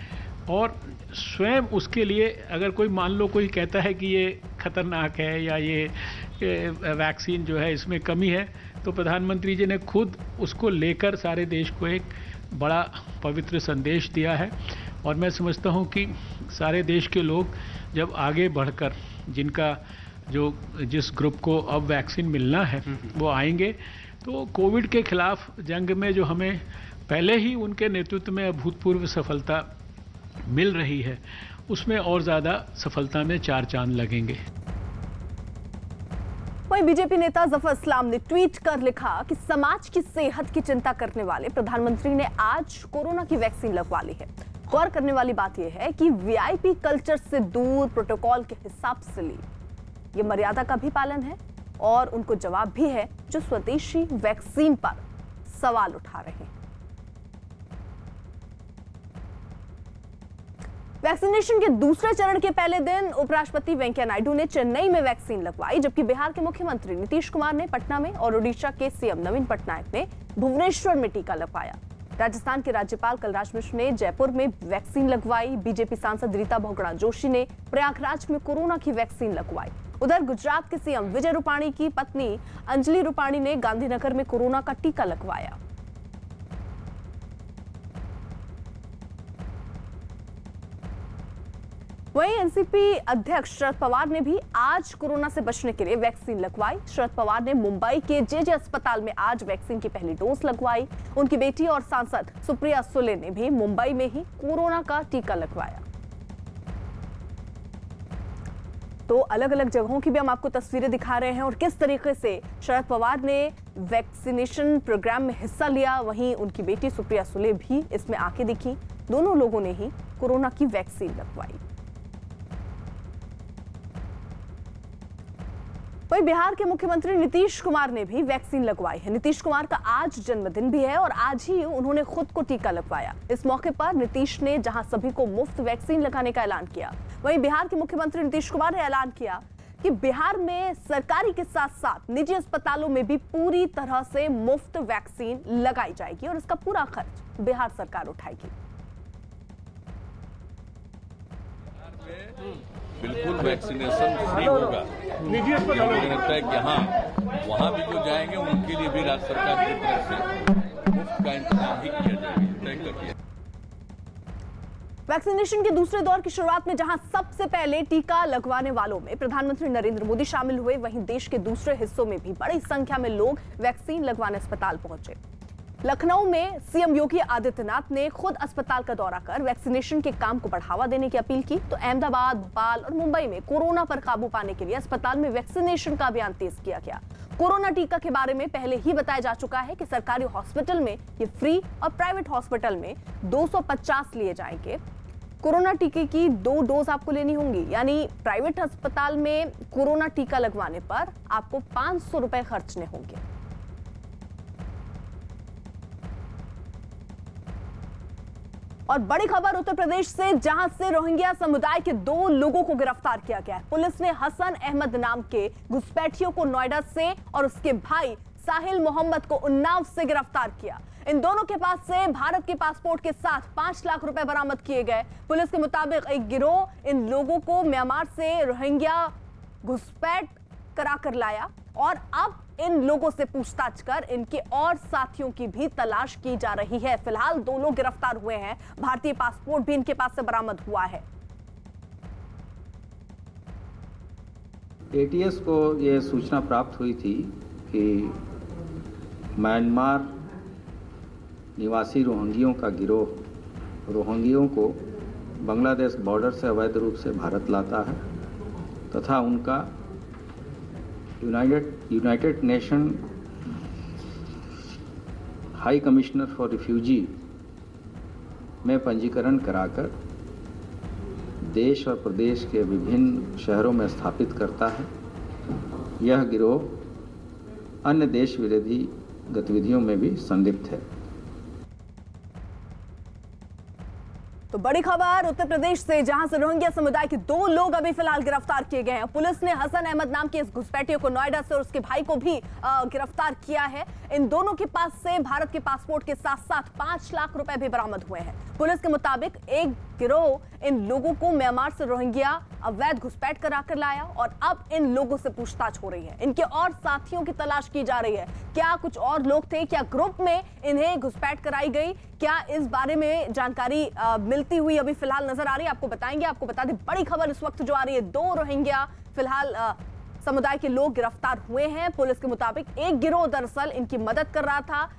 Speaker 15: और स्वयं उसके लिए अगर कोई मान लो कोई कहता है कि ये खतरनाक है या ये वैक्सीन जो है इसमें कमी है, तो प्रधानमंत्री जी ने खुद उसको लेकर सारे देश को एक बड़ा पवित्र संदेश दिया है। और मैं समझता हूँ कि सारे देश के लोग जब आगे बढ़कर जिस ग्रुप को अब वैक्सीन मिलना है वो आएंगे, तो कोविड के खिलाफ जंग में जो हमें पहले ही उनके नेतृत्व में अभूतपूर्व सफलता मिल रही है, उसमें और ज़्यादा सफलता में 4 चांद लगेंगे।
Speaker 1: वहीं बीजेपी नेता जफर इस्लाम ने ट्वीट कर लिखा कि समाज की सेहत की चिंता करने वाले प्रधानमंत्री ने आज कोरोना की वैक्सीन लगवा ली है। गौर करने वाली बात यह है कि वीआईपी कल्चर से दूर प्रोटोकॉल के हिसाब से ली। ये मर्यादा का भी पालन है और उनको जवाब भी है जो स्वदेशी वैक्सीन पर सवाल उठा रहे हैं। वैक्सीनेशन के दूसरे चरण के पहले दिन उपराष्ट्रपति वेंकैया नायडू ने चेन्नई में वैक्सीन लगवाई, जबकि बिहार के मुख्यमंत्री नीतीश कुमार ने पटना में और ओडिशा के सीएम नवीन पटनायक ने भुवनेश्वर में टीका लगवाया। राजस्थान के राज्यपाल कलराज मिश्र ने जयपुर में वैक्सीन लगवाई। बीजेपी सांसद रीता बहुगुणा जोशी ने प्रयागराज में कोरोना की वैक्सीन लगवाई। उधर गुजरात के सीएम विजय रूपाणी की पत्नी अंजलि रूपाणी ने गांधीनगर में कोरोना का टीका लगवाया। वहीं एनसीपी अध्यक्ष शरद पवार ने भी आज कोरोना से बचने के लिए वैक्सीन लगवाई। शरद पवार ने मुंबई के जेजे अस्पताल में आज वैक्सीन की पहली डोज लगवाई। उनकी बेटी और सांसद सुप्रिया सुले ने भी मुंबई में ही कोरोना का टीका लगवाया। तो अलग अलग जगहों की भी हम आपको तस्वीरें दिखा रहे हैं और किस तरीके से शरद पवार ने वैक्सीनेशन प्रोग्राम में हिस्सा लिया। वहीं उनकी बेटी सुप्रिया सुले भी इसमें आके दिखी। दोनों लोगों ने ही कोरोना की वैक्सीन लगवाई। वहीं बिहार के मुख्यमंत्री नीतीश कुमार ने भी वैक्सीन लगवाई है। नीतीश कुमार का आज जन्मदिन भी है और आज ही उन्होंने खुद को टीका लगवाया। इस मौके पर नीतीश ने जहां सभी को मुफ्त वैक्सीन लगाने का ऐलान किया, वहीं बिहार के मुख्यमंत्री नीतीश कुमार ने ऐलान किया कि बिहार में सरकारी के साथ साथ निजी अस्पतालों में भी पूरी तरह से मुफ्त वैक्सीन लगाई जाएगी और इसका पूरा खर्च बिहार सरकार उठाएगी।
Speaker 16: बिल्कुल वैक्सीनेशन फ्री होगा। मुझे लगता है कि हाँ, वहाँ भी जो जाएंगे उनके लिए भी राज्य सरकार की तरफ से मुफ्त का इंतजाम ही किया जाएगा, तय कर दिया।
Speaker 1: वैक्सीनेशन के दूसरे दौर की शुरुआत में जहां सबसे पहले टीका लगवाने वालों में प्रधानमंत्री नरेंद्र मोदी शामिल हुए, वहीं देश के दूसरे हिस्सों में भी बड़ी संख्या में लोग वैक्सीन लगवाने अस्पताल पहुंचे। लखनऊ में सीएम योगी आदित्यनाथ ने खुद अस्पताल का दौरा कर वैक्सीनेशन के काम को बढ़ावा देने की अपील की। तो अहमदाबाद, भोपाल और मुंबई में कोरोना पर काबू पाने के लिए अस्पताल में वैक्सीनेशन का अभियान तेज किया गया। कोरोना टीका के बारे में पहले ही बताया जा चुका है कि सरकारी हॉस्पिटल में ये फ्री और प्राइवेट हॉस्पिटल में 250 लिए जाएंगे। कोरोना टीके की 2 डोज आपको लेनी होंगी, यानी प्राइवेट अस्पताल में कोरोना टीका लगवाने पर आपको 500 रुपए खर्चने होंगे। और बड़ी खबर उत्तर प्रदेश से, जहां से रोहिंग्या समुदाय के 2 लोगों को गिरफ्तार किया गया है। पुलिस ने हसन अहमद नाम के घुसपैठियों को नोएडा से और उसके भाई साहिल मोहम्मद को उन्नाव से गिरफ्तार किया। इन दोनों के पास से भारत के पासपोर्ट के साथ 5 लाख रुपए बरामद किए गए। पुलिस के मुताबिक एक गिरोह इन लोगों को म्यांमार से रोहिंग्या घुसपैठ कराकर लाया और अब इन लोगों से पूछताछ कर इनके और साथियों की भी तलाश की जा रही है। फिलहाल 2 लोग गिरफ्तार हुए हैं। भारतीय पासपोर्ट भी इनके पास से बरामद हुआ है।
Speaker 17: एटीएस को यह सूचना प्राप्त हुई थी कि म्यांमार निवासी रोहिंग्यों का गिरोह रोहिंग्यों को बांग्लादेश बॉर्डर से अवैध रूप से भारत लाता है तथा उनका United nation high commissioner for refugee में पंजीकरण कराकर देश और प्रदेश के विभिन्न शहरों में स्थापित करता है। यह गिरोह अन्य देश विरोधी गतिविधियों में भी संलिप्त है।
Speaker 1: तो बड़ी खबर उत्तर प्रदेश से, जहां से रोहिंग्या समुदाय के 2 लोग अभी फिलहाल गिरफ्तार किए गए हैं। पुलिस ने हसन अहमद नाम के इस घुसपैठियों को नोएडा से और उसके भाई को भी गिरफ्तार किया है। इन दोनों के पास से भारत के पासपोर्ट के साथ साथ 5 लाख रुपए भी बरामद हुए हैं। पुलिस के मुताबिक एक गिरोह इन लोगों को म्यांमार से रोहिंग्या अवैध घुसपैठ कराकर लाया और अब इन लोगों से पूछताछ हो रही है। इनके और साथियों की तलाश की जा रही है। क्या कुछ और लोग थे, क्या ग्रुप में इन्हें घुसपैठ कराई गई, क्या इस बारे में जानकारी मिलती हुई अभी फिलहाल नजर आ रही है, आपको बताएंगे। आपको बता दें बड़ी खबर इस वक्त जो आ रही है, 2 रोहिंग्या फिलहाल समुदाय के लोग गिरफ्तार हुए हैं। पुलिस के मुताबिक एक गिरोह दरअसल इनकी मदद कर रहा था।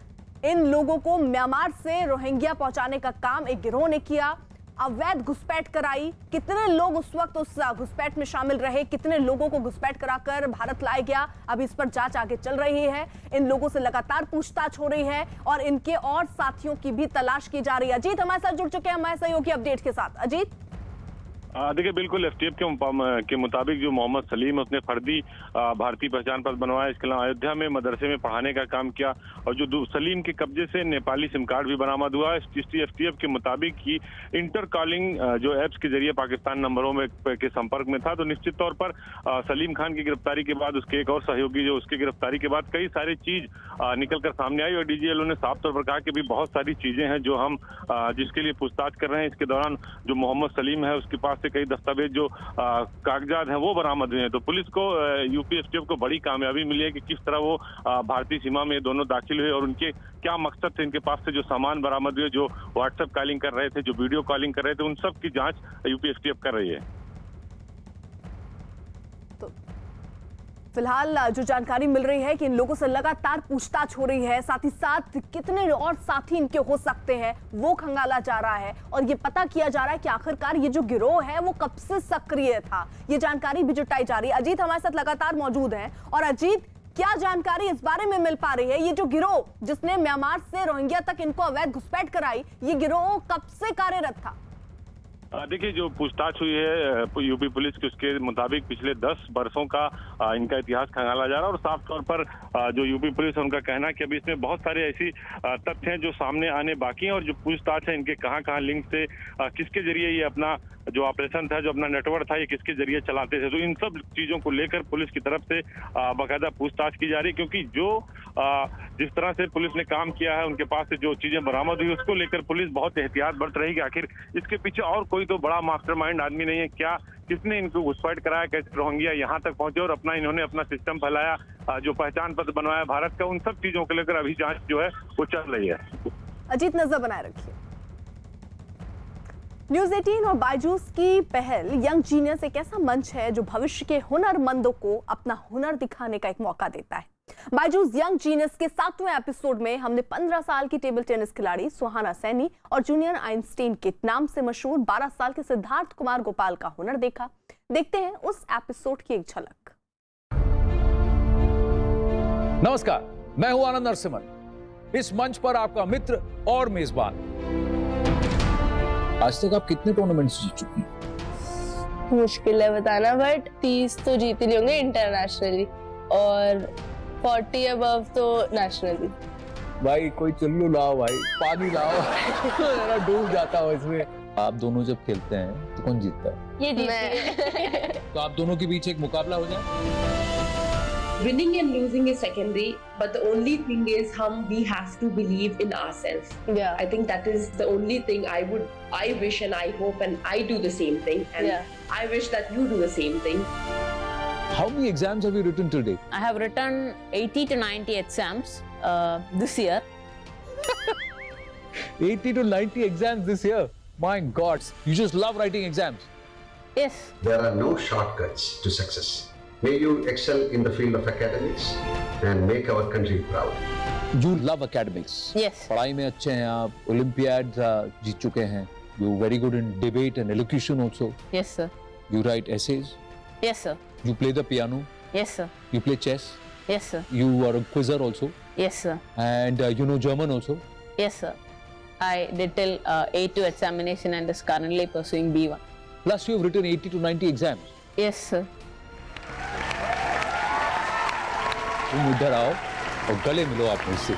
Speaker 1: इन लोगों को म्यांमार से रोहिंग्या पहुंचाने का काम एक गिरोह ने किया। अवैध घुसपैठ कराई। कितने लोग उस वक्त उस घुसपैठ में शामिल रहे, कितने लोगों को घुसपैठ कराकर भारत लाया गया, अभी इस पर जांच आगे चल रही है। इन लोगों से लगातार पूछताछ हो रही है और इनके और साथियों की भी तलाश की जा रही है। अजीत हमारे साथ जुड़ चुके हैं हमारे सहयोगी अपडेट के साथ। अजीत,
Speaker 11: देखिए बिल्कुल एफटीएफ के मुताबिक जो मोहम्मद सलीम उसने फर्जी भारतीय पहचान पत्र बनवाया, इसके अलावा अयोध्या में मदरसे में पढ़ाने का काम किया और जो सलीम के कब्जे से नेपाली सिम कार्ड भी बरामद हुआ है। एफटीएफ के मुताबिक ही इंटर कॉलिंग जो एप्स के जरिए पाकिस्तान नंबरों में के संपर्क में था। तो निश्चित तौर पर सलीम खान की गिरफ्तारी के बाद उसके एक और सहयोगी जो उसकी गिरफ्तारी के बाद कई सारी चीज निकल कर सामने आई और डीजीएलओ ने साफ तौर पर कहा कि भी बहुत सारी चीजें हैं जो हम जिसके लिए पूछताछ कर रहे हैं। इसके दौरान जो मोहम्मद सलीम है उसके पास से कई दस्तावेज जो कागजात हैं वो बरामद हुए हैं। तो पुलिस को यूपी एसटीएफ को बड़ी कामयाबी मिली है कि किस तरह वो भारतीय सीमा में दोनों दाखिल हुए और उनके क्या मकसद थे। इनके पास से जो सामान बरामद हुए, जो व्हाट्सएप कॉलिंग कर रहे थे, जो वीडियो कॉलिंग कर रहे थे, उन सब की जांच यूपी एसटीएफ कर रही है।
Speaker 1: फिलहाल जो जानकारी मिल रही है कि इन लोगों से लगातार पूछताछ हो रही है, साथ ही साथ कितने और साथी इनके हो सकते हैं वो खंगाला जा रहा है और ये पता किया जा रहा है कि आखिरकार ये जो गिरोह है वो कब से सक्रिय था। ये जानकारी भी जुटाई जा रही है। अजीत हमारे साथ लगातार मौजूद हैं और अजीत, क्या जानकारी इस बारे में मिल पा रही है? ये जो गिरोह जिसने म्यांमार से रोहिंग्या तक इनको अवैध घुसपैठ कराई, ये गिरोह कब से कार्यरत था?
Speaker 11: देखिए जो पूछताछ हुई है यूपी पुलिस की, उसके मुताबिक पिछले 10 वर्षों का इनका इतिहास खंगाला जा रहा है और साफ तौर पर जो यूपी पुलिस है उनका कहना है कि अभी इसमें बहुत सारे ऐसी तथ्य हैं जो सामने आने बाकी हैं और जो पूछताछ है इनके कहां लिंक से किसके जरिए ये अपना जो ऑपरेशन था, जो अपना नेटवर्क था, ये किसके जरिए चलाते थे। तो इन सब चीजों को लेकर पुलिस की तरफ से बाकायदा पूछताछ की जा रही है क्योंकि जो जिस तरह से पुलिस ने काम किया है, उनके पास से जो चीजें बरामद हुई उसको लेकर पुलिस बहुत एहतियात बरत रही है कि आखिर इसके पीछे और कोई तो बड़ा मास्टरमाइंड आदमी नहीं है क्या, किसने इनको घुसपैठ कराया, कैसे रोहिंग्या यहाँ तक पहुंचे और इन्होंने अपना सिस्टम फैलाया, जो पहचान पत्र बनवाया भारत का, उन सब चीजों को लेकर अभी जांच जो है वो चल रही है।
Speaker 1: अजीत, नजर बनाए रखिए। न्यूज 18 और बायजूस की पहल यंग जीनियस एक ऐसा मंच है जो भविष्य के हुनरमंदों को अपना हुनर दिखाने का एक मौका देता है। बायजूस यंग जीनियस के 7वें एपिसोड में हमने 15 साल की टेबल टेनिस खिलाड़ी सुहाना सैनी और जूनियर आइंस्टीन के नाम से मशहूर 12 साल के सिद्धार्थ कुमार गोपाल का हुनर देखा। देखते हैं उस एपिसोड की एक झलक।
Speaker 18: नमस्कार, मैं हूं आनंद नरसिम्हन, इस मंच पर आपका मित्र और मेजबान। आज तक आप कितने टूर्नामेंट्स जीत चुकी हैं?
Speaker 19: मुश्किल है बताना, बट 30 तो जीत ही होंगे इंटरनेशनली और 40 अबव तो नेशनली।
Speaker 18: भाई कोई चुल्लू लाओ, भाई पानी लाओ, मेरा डूब जाता हूँ इसमें। आप दोनों जब खेलते हैं तो कौन जीतता है?
Speaker 19: ये जीतती है।
Speaker 18: तो आप दोनों के बीच एक मुकाबला हो जाए।
Speaker 20: Winning and losing is secondary, but the only thing is we have to believe in ourselves.
Speaker 19: Yeah.
Speaker 20: I think that is the only thing I wish and I hope and I do the same thing and I wish that you do the same thing.
Speaker 18: How many exams have you written till date?
Speaker 19: I have written 80 to 90 exams this year.
Speaker 18: 80 to 90 exams this year? My God, you just love writing exams.
Speaker 19: Yes.
Speaker 21: There are no shortcuts to success. May you excel in the field of academics and make our country proud.
Speaker 18: You love academics.
Speaker 19: Yes.
Speaker 18: पढ़ाई में अच्छे हैं आप, Olympiad जीत चुके हैं. You're very good in debate and elocution also.
Speaker 19: Yes, sir.
Speaker 18: You write essays.
Speaker 19: Yes, sir.
Speaker 18: You play the piano.
Speaker 19: Yes, sir.
Speaker 18: You play chess.
Speaker 19: Yes, sir.
Speaker 18: You are a quizzer also.
Speaker 19: Yes, sir.
Speaker 18: And you know German also.
Speaker 19: Yes, sir. I did till A2 examination and is currently pursuing B1.
Speaker 18: Plus you have written 80 to 90 exams.
Speaker 19: Yes, sir.
Speaker 18: तुम इधर आओ और गले मिलो आप मुझसे।